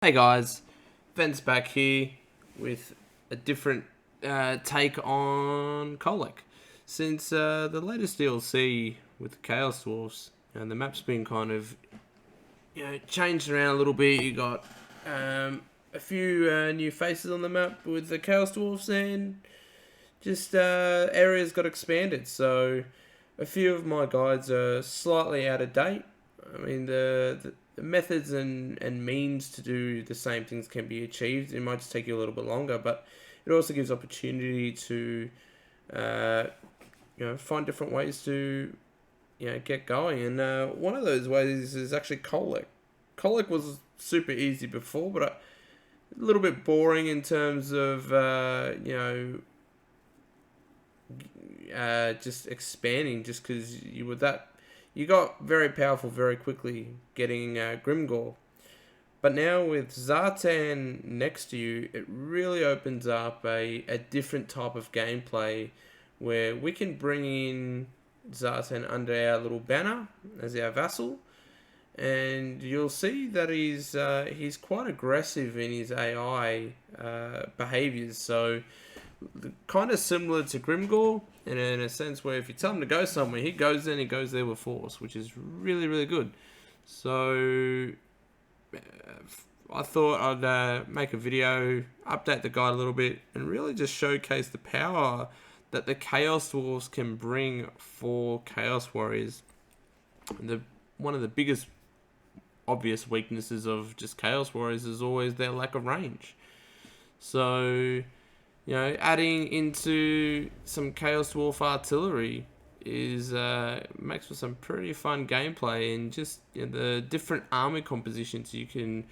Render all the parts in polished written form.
Hey guys, Ben's back here with a different take on Kholek. Since the latest DLC with the Chaos Dwarfs, and the map's been kind of changed around a little bit. You got a few new faces on the map with the Chaos Dwarfs, and just areas got expanded. So a few of my guides are slightly out of date. I mean, the methods and means to do the same things can be achieved. It might just take you a little bit longer, but it also gives opportunity to, uh, find different ways to, get going. And one of those ways is actually Kholek. Kholek was super easy before, but a little bit boring in terms of, just expanding, just because you got very powerful very quickly getting Grimgore. But now with Zhatan next to you, it really opens up a different type of gameplay where we can bring in Zhatan under our little banner as our vassal, and you'll see that he's quite aggressive in his AI behaviors. So kind of similar to Grimgore, and in a sense where if you tell him to go somewhere, he goes there and he goes there with force, which is really, really good. So I thought I'd make a video, update the guide a little bit, and really just showcase the power that the Chaos Dwarfs can bring for Chaos Warriors. One of the biggest obvious weaknesses of just Chaos Warriors is always their lack of range. So adding into some Chaos Dwarf artillery is makes for some pretty fun gameplay, and just the different army compositions you can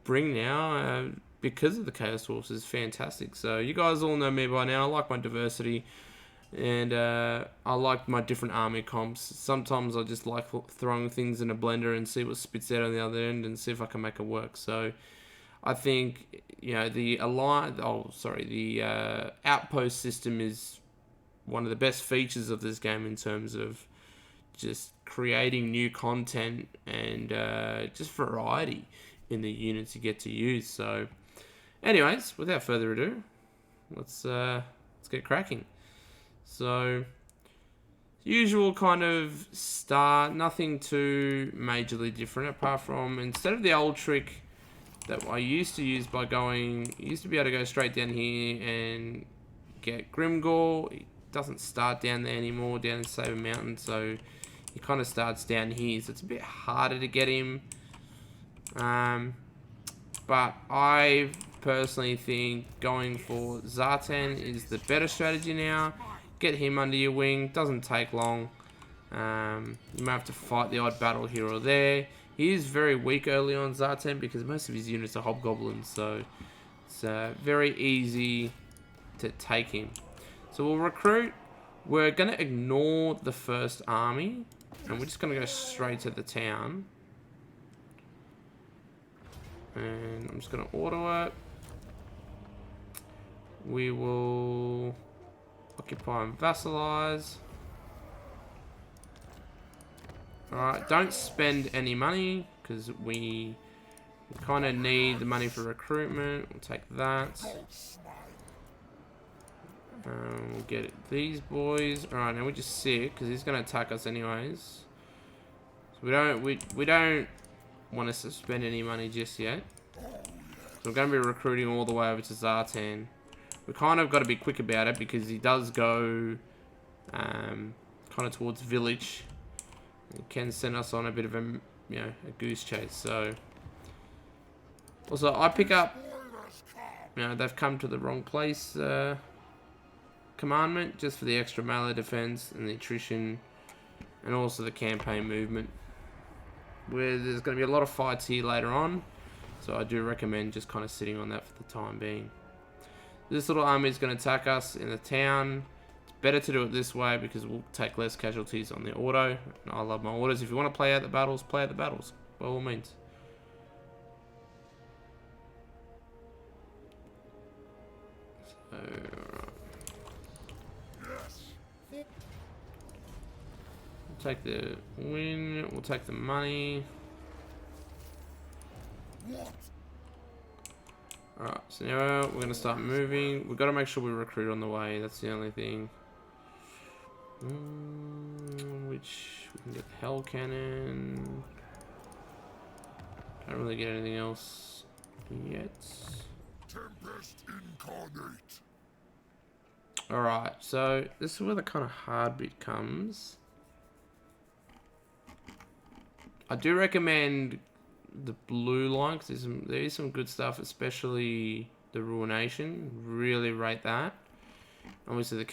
bring now because of the Chaos Dwarfs is fantastic. So you guys all know me by now. I like my diversity, and I like my different army comps. Sometimes I just like throwing things in a blender and see what spits out on the other end and see if I can make it work. So I think the outpost system is one of the best features of this game in terms of just creating new content and just variety in the units you get to use. So, anyways, without further ado, let's get cracking. So, usual kind of start, nothing too majorly different apart from instead of the old trick that I used to use by used to be able to go straight down here and get Grimgore. He doesn't start down there anymore, down in Saber Mountain, so he kind of starts down here, so it's a bit harder to get him. But I personally think going for Zhatan is the better strategy now. Get him under your wing, doesn't take long. You may have to fight the odd battle here or there. He is very weak early on, Zhatan, because most of his units are hobgoblins, so it's very easy to take him. So we'll recruit. We're going to ignore the first army, and we're just going to go straight to the town. And I'm just going to auto it. We will occupy and vassalize. Alright, don't spend any money, because we kind of need the money for recruitment. We'll take that. We'll get these boys. Alright, now we just sit, because he's going to attack us anyways. So we don't want to spend any money just yet. So we're going to be recruiting all the way over to Zhatan. We kind of got to be quick about it, because he does go kind of towards village. It can send us on a bit of a goose chase. So also I pick up they've come to the wrong place commandment, just for the extra melee defense and the attrition, and also the campaign movement, where there's going to be a lot of fights here later on, so I do recommend just kind of sitting on that for the time being. This little army is going to attack us in the town. Better to do it this way, because we'll take less casualties on the auto. I love my autos. If you want to play out the battles, play out the battles, by all means. So, we'll take the win. We'll take the money. Alright, so now we're gonna start moving. We've got to make sure we recruit on the way. That's the only thing. Which we can get the hell cannon. Can't really get anything else yet. Tempest incarnate. Alright, so this is where the kind of hard bit comes. I do recommend the blue line because there is some good stuff, especially the Ruination. Really rate that. Obviously the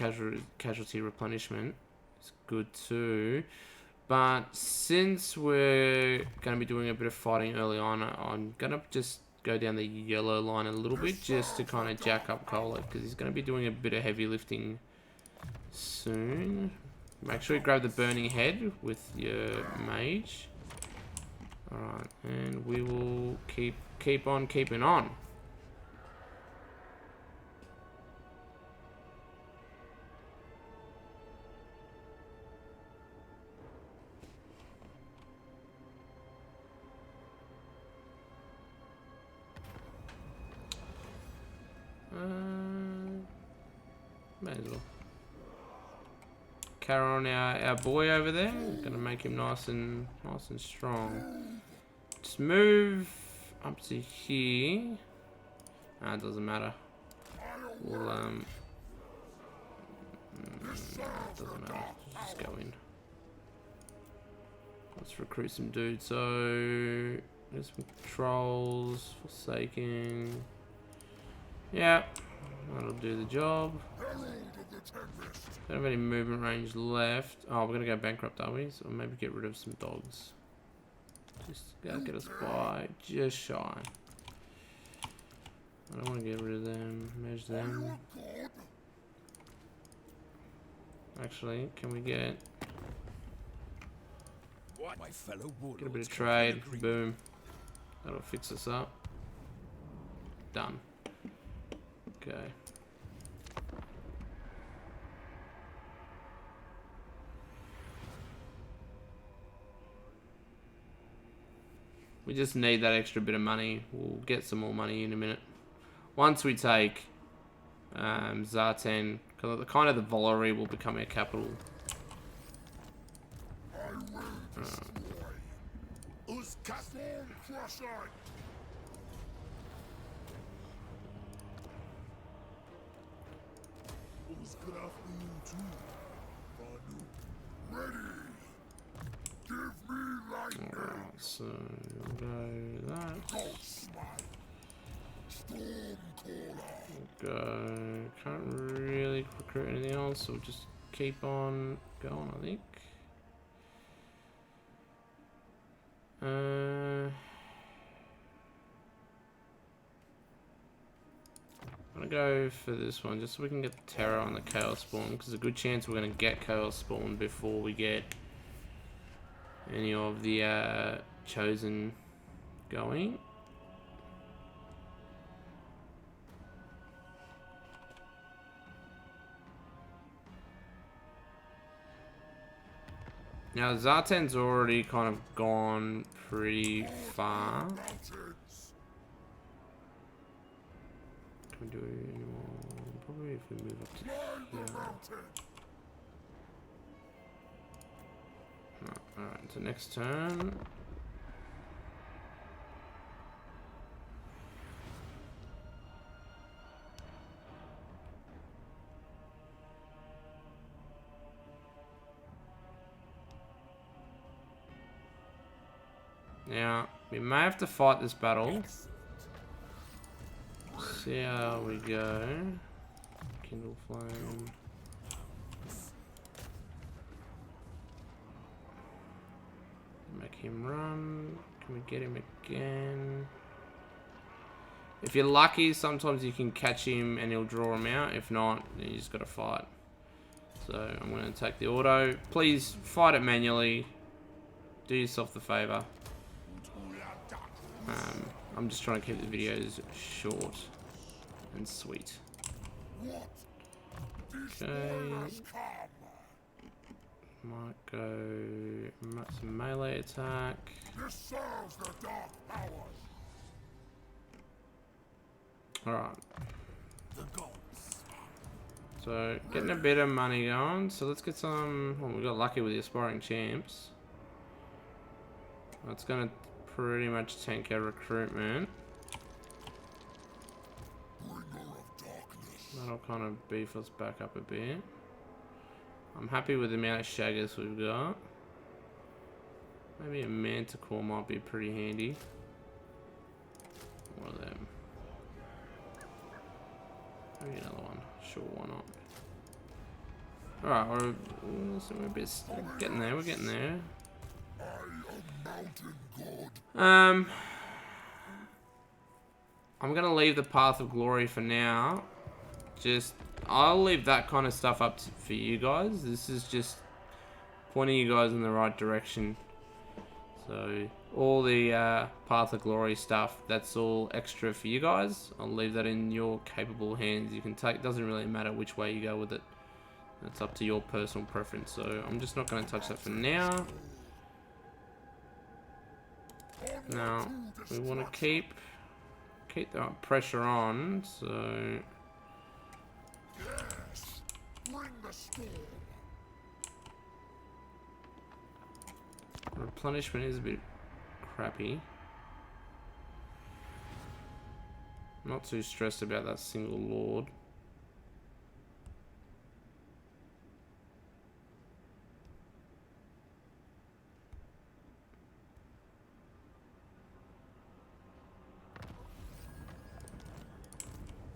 casualty replenishment is good too. But since we're going to be doing a bit of fighting early on, I'm going to just go down the yellow line a little bit just to kind of jack up Kholek because he's going to be doing a bit of heavy lifting soon. Make sure you grab the burning head with your mage. Alright, and we will keep on keeping on. May as well. Carry on our boy over there. Gonna make him nice and strong. Just move up to here. It doesn't matter. We'll doesn't matter. Just go in. Let's recruit some dudes. So there's some trolls, Forsaken. Yeah, that'll do the job. Don't have any movement range left. Oh, we're gonna go bankrupt, are we? So maybe get rid of some dogs. Just gotta get us by just shy. I don't want to get rid of them. Merge them. Actually, can we get a bit of trade? Boom. That'll fix us up. Done. Okay. We just need that extra bit of money. We'll get some more money in a minute. Once we take Zhatan, kind of the Valerie will become our capital. Alright, so we'll go that. We'll go. Can't really recruit anything else, so we'll just keep on going, I think. I'm gonna go for this one just so we can get the terror on the chaos spawn, because there's a good chance we're gonna get chaos spawn before we get any of the chosen going. Now Zhatan's already kind of gone pretty far. Can we do any more? Probably if we move up to here. Alright, so next turn. Now, we may have to fight this battle. See how we go. Kindle flame. Make him run. Can we get him again? If you're lucky, sometimes you can catch him and he'll draw him out. If not, then you just gotta fight. So I'm gonna take the auto. Please fight it manually. Do yourself the favor. I'm just trying to keep the videos short and sweet. Okay. Might go some melee attack. Alright. So, getting a bit of money on. So, let's get some... Well, we got lucky with the aspiring champs. That's going to pretty much tank our recruitment. That'll kind of beef us back up a bit. I'm happy with the amount of shaggers we've got. Maybe a manticore might be pretty handy. One of them. Maybe another one. Sure, why not? Alright, we're a bit getting there. We're getting there. I'm gonna leave the Path of Glory for now. I'll leave that kind of stuff up for you guys. This is just pointing you guys in the right direction. So all the Path of Glory stuff, that's all extra for you guys. I'll leave that in your capable hands. You can take. Doesn't really matter which way you go with it. That's up to your personal preference. So I'm just not going to touch that for now. Now we want to keep the pressure on. So. Yes, bring the storm. Replenishment is a bit crappy. Not too stressed about that single lord.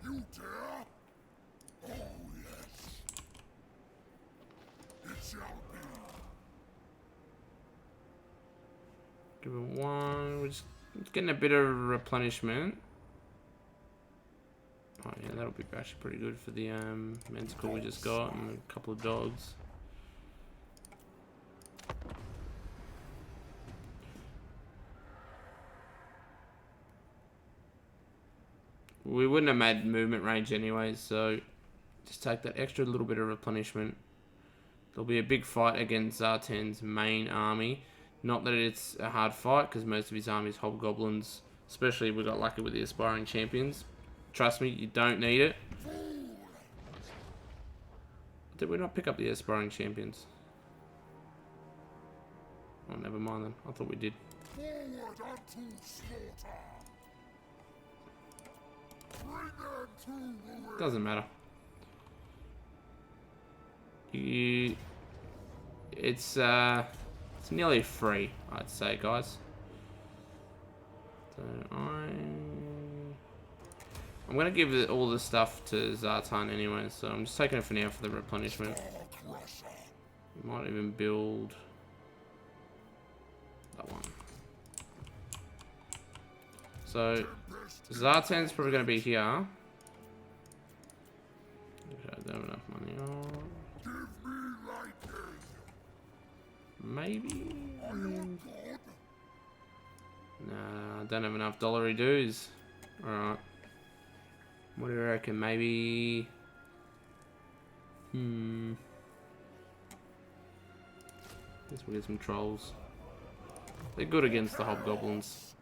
You dare? Oh yes. It shall be. Give it one. We're just getting a bit of replenishment. Oh yeah, that'll be actually pretty good for the manticore we just got and a couple of dogs. We wouldn't have made movement range anyway, so just take that extra little bit of replenishment. There'll be a big fight against Zhatan's main army. Not that it's a hard fight, because most of his army is hobgoblins. Especially we got lucky with the aspiring champions. Trust me, you don't need it. Did we not pick up the aspiring champions? Oh, never mind then. I thought we did. Forward unto slaughter. Bring them to the Doesn't matter. It's nearly free, I'd say, guys. So I'm gonna give all the stuff to Zhatan anyway, so I'm just taking it for now for the replenishment. Might even build that one. So Zhatan's probably gonna be here. Okay, I don't have enough money. Maybe. Nah, I don't have enough dollary dues. Alright. What do you reckon? Maybe. Guess we'll get some trolls. They're good against the hobgoblins.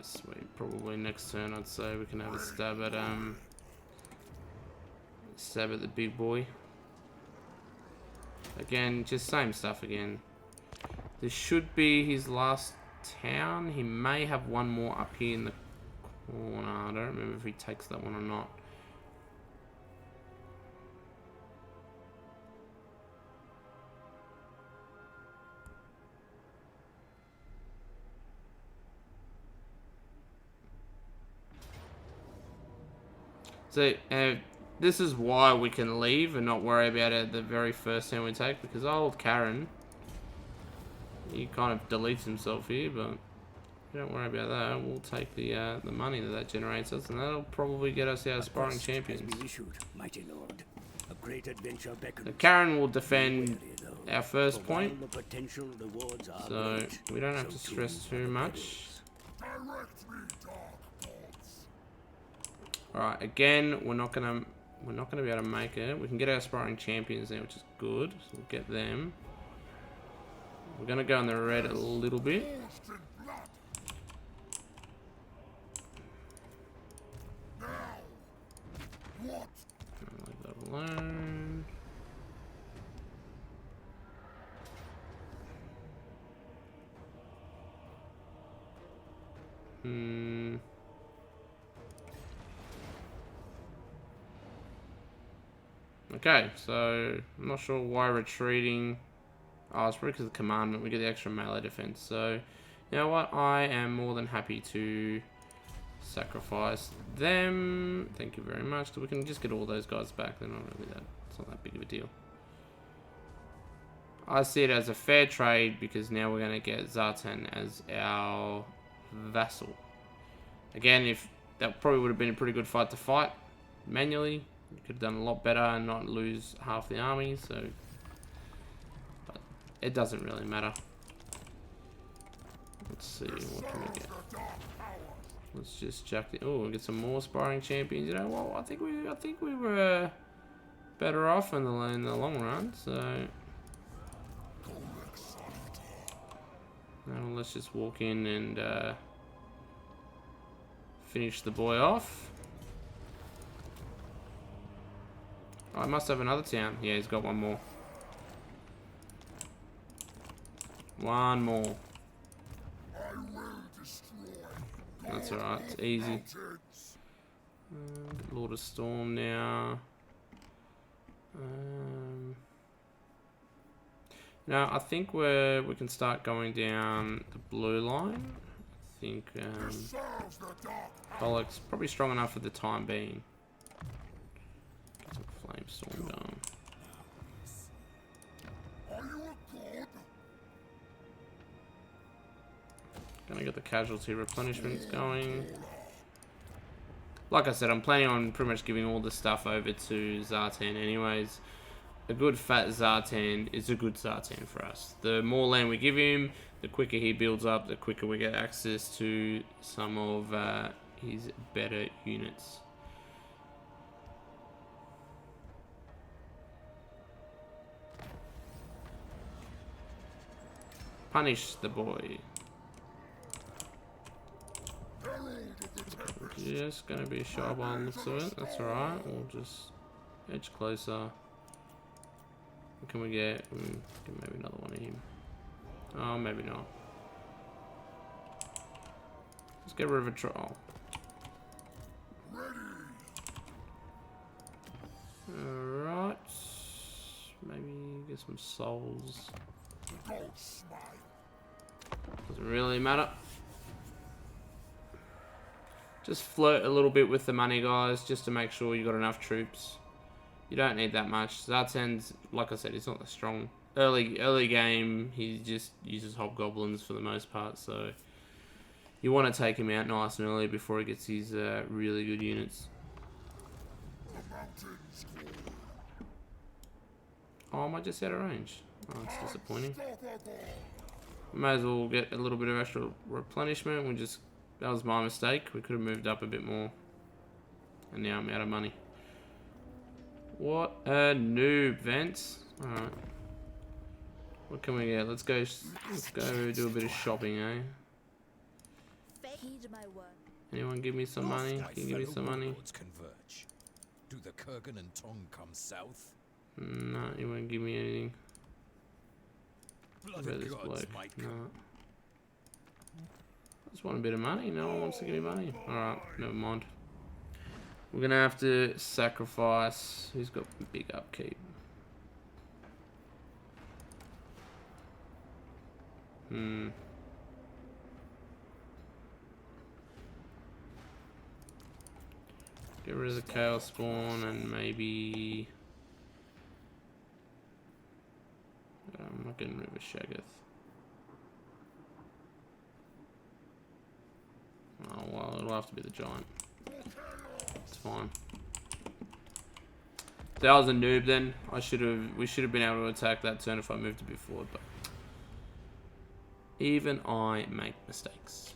Sweet. Probably next turn I'd say we can have a stab at the big boy. Again, just same stuff again. This should be his last town. He may have one more up here in the corner. I don't remember if he takes that one or not. So, this is why we can leave and not worry about it the very first turn we take, because old Karen, he kind of deletes himself here, but don't worry about that. We'll take the money that generates us, and that'll probably get us our aspiring champions. Mighty Lord. A great adventure beckons. So Karen will defend our first point, so we don't have to stress too much. Direct me, dark gods. Alright, again, we're not going to we're not going to be able to make it. We can get our aspiring champions now, which is good. So we'll get them. We're going to go in the red a little bit. Forced in blood. Now. What? Leave that alone. Okay, so I'm not sure why retreating. Oh, it's probably because of the commandment. We get the extra melee defense. So, you know what? I am more than happy to sacrifice them. Thank you very much. So we can just get all those guys back. They're not really that. It's not that big of a deal. I see it as a fair trade because now we're going to get Zhatan as our vassal. Again, if that probably would have been a pretty good fight to fight manually. You could have done a lot better and not lose half the army, so but it doesn't really matter. Let's see, what can we get? Let's just chuck the we'll get some more aspiring champions. You know what? I think we were better off in the long run, so now let's just walk in and finish the boy off. Oh, I must have another town. Yeah, he's got one more. One more. I will destroy. That's alright. It's easy. Mountains. Lord of Storm now. Now I think we can start going down the blue line. I think Serves the dark. Kholek's probably strong enough for the time being. Get some flame storm going. Are you a god? Gonna get the casualty replenishments going. Like I said, I'm planning on pretty much giving all the stuff over to Zhatan anyways. A good fat Zhatan is a good Zhatan for us. The more land we give him, the quicker he builds up, the quicker we get access to some of his better units. Punish the boy. Just gonna be a sharp on the looks of it. That's alright. We'll just edge closer. What can we get? Get maybe another one of him. Oh, maybe not. Let's get rid of a troll. Alright. Maybe get some souls. Doesn't really matter. Just flirt a little bit with the money, guys, just to make sure you got enough troops. You don't need that much. Zhatan's, like I said, he's not that strong. Early game, he just uses hobgoblins for the most part, so you want to take him out nice and early before he gets his really good units. Oh, I might just out of range. Oh, that's disappointing. May as well get a little bit of extra replenishment. That was my mistake. We could have moved up a bit more. And now I'm out of money. What a noob, Vance. Alright. What can we get? Let's go do a bit of shopping, eh? Anyone give me some money? Can you give me some money? Do the Kurgan and Tong come south? No, you won't give me anything. Blood About this gods, bloke. Mike. No. I just want a bit of money. No one wants to give me money. Alright, never mind. We're gonna have to sacrifice. Who's got big upkeep? Get rid of the Chaos Spawn and maybe... I'm not getting rid of a Shaggoth. Oh well, it'll have to be the Giant. It's fine. That was a noob then. We should have been able to attack that turn if I moved a bit forward, but even I make mistakes.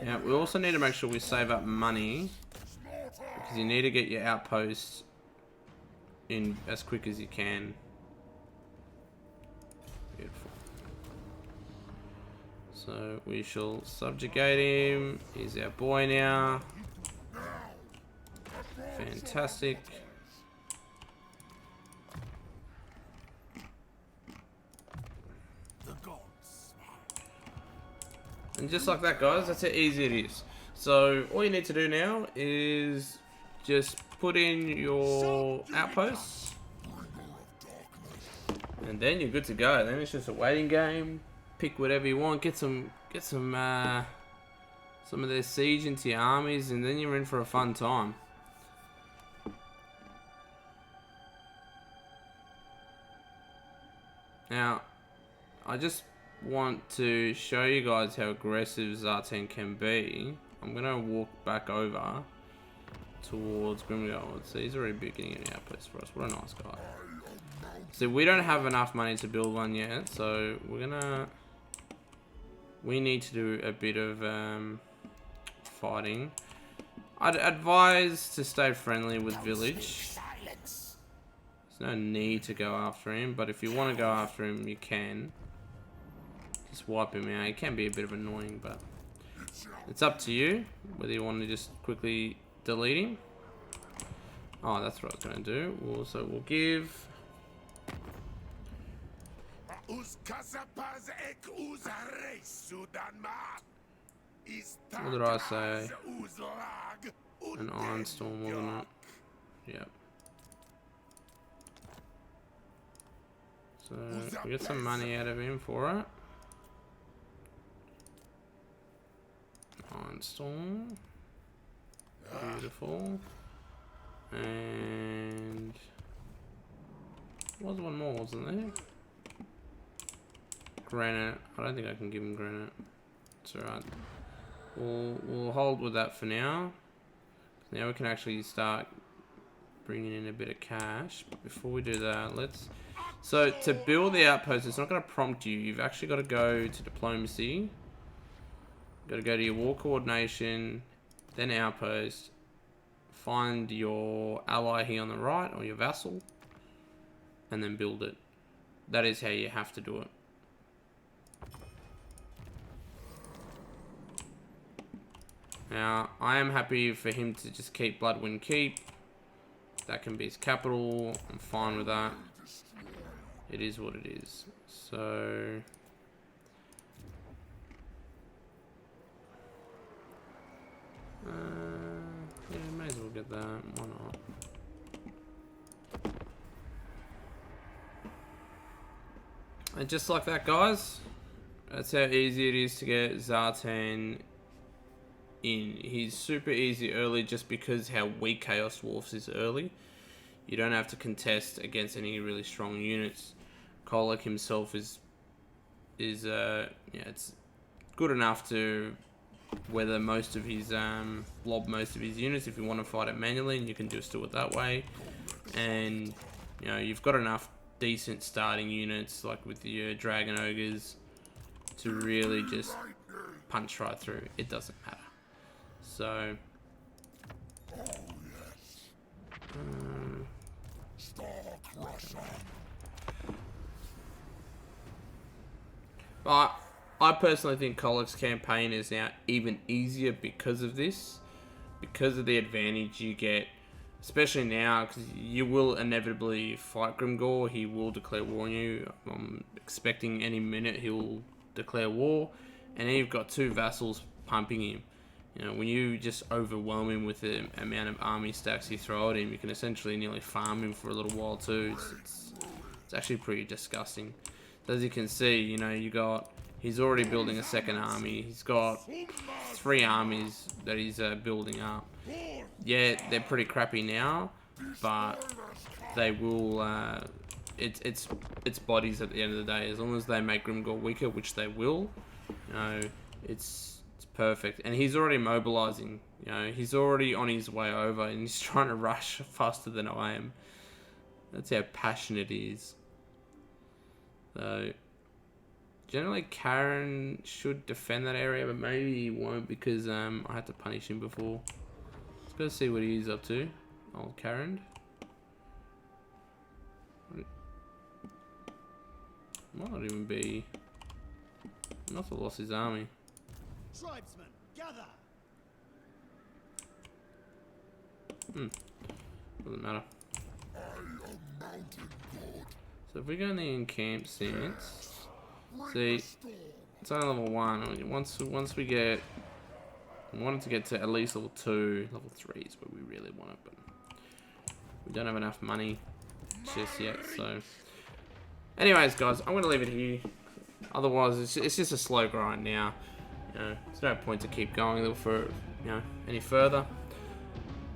Yeah, we also need to make sure we save up money, because you need to get your outposts in as quick as you can. Beautiful. So we shall subjugate him. He's our boy now. Fantastic. And just like that, guys, that's how easy it is. So all you need to do now is just put in your outposts, and then you're good to go. Then it's just a waiting game. Pick whatever you want. Get some of their siege into your armies, and then you're in for a fun time. Now, I just want to show you guys how aggressive Zhatan can be. I'm gonna walk back over towards Grimgard. So he's already beginning an outpost for us. What a nice guy. So we don't have enough money to build one yet, so we need to do a bit of fighting. I'd advise to stay friendly with village. There's no need to go after him, but if you want to go after him, you can. Just wipe him out. He can be a bit of annoying, but it's up to you whether you want to just quickly delete him. Oh, that's what I was going to do. We'll give... What did I say? An Iron Storm, wasn't it? Yep. So we get some money out of him for it. Iron Storm. Beautiful. And there was one more, wasn't there? Granite. I don't think I can give him granite. It's alright. We'll hold with that for now. Now we can actually start bringing in a bit of cash. But before we do that, let's... So to build the outpost, it's not going to prompt you. You've actually got to go to diplomacy. Got to go to your war coordination, then outpost. Find your ally here on the right, or your vassal, and then build it. That is how you have to do it. Now, I am happy for him to just keep Bloodwind Keep. That can be his capital. I'm fine with that. It is what it is. So... yeah, may as well get that. Why not? And just like that, guys, that's how easy it is to get Zhatan in. He's super easy early just because how weak Chaos Dwarfs is early. You don't have to contest against any really strong units. Kholek himself is yeah, it's good enough to weather most of his blob most of his units if you want to fight it manually, and you can just do it that way. And you know, you've got enough decent starting units like with your dragon ogres to really just punch right through. It doesn't matter. So but I personally think Kholek's campaign is now even easier because of this. Because of the advantage you get, especially now, because you will inevitably fight Grimgor. He will declare war on you. I'm expecting any minute he'll declare war. And then you've got two vassals pumping him. You know, when you just overwhelm him with the amount of army stacks you throw at him, you can essentially nearly farm him for a little while too. It's actually pretty disgusting. As you can see, you know, he's already building a second army. He's got 3 armies that he's building up. Yeah, they're pretty crappy now, but they will. It's bodies at the end of the day. As long as they make Grimgor weaker, which they will, you know, it's perfect. And he's already mobilizing. You know, he's already on his way over, and he's trying to rush faster than I am. That's how passionate he is. So Generally, Karen should defend that area, but maybe he won't because I had to punish him before. Let's go see what he's up to. Old Karen. Might not even be. Must have lost his army. Tribesmen, gather. Doesn't matter. I am mountain god. So if we go in the encamped stance, Bring see, the storm. it's only level 1. Once we get, we wanted to get to at least level 2, level 3 is where we really want it, but we don't have enough money just yet. So, anyways, guys, I'm gonna leave it here. Otherwise, it's just a slow grind now. You know, there's no point to keep going for any further.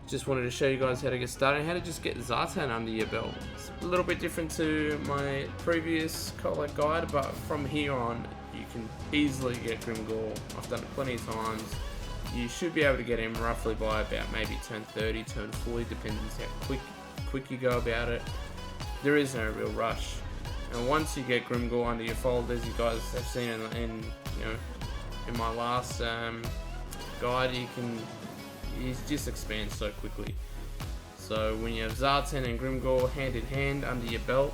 Just wanted to show you guys how to get started, how to just get Zhatan under your belt. It's a little bit different to my previous Kholek guide, but from here on, you can easily get Grimgor. I've done it plenty of times. You should be able to get him roughly by about maybe turn 30, turn 40, depending on how quick you go about it. There is no real rush. And once you get Grimgor under your fold, as you guys have seen in my last guide, he just expands so quickly. So when you have Zhatan and Grimgor hand in hand under your belt,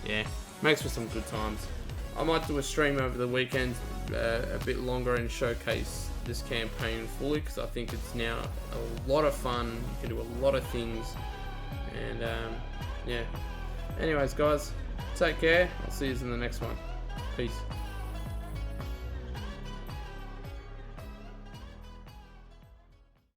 yeah, makes for some good times. I might do a stream over the weekend a bit longer and showcase this campaign fully, because I think it's now a lot of fun. You can do a lot of things, and yeah. Anyways, guys, take care. I'll see you in the next one. Peace.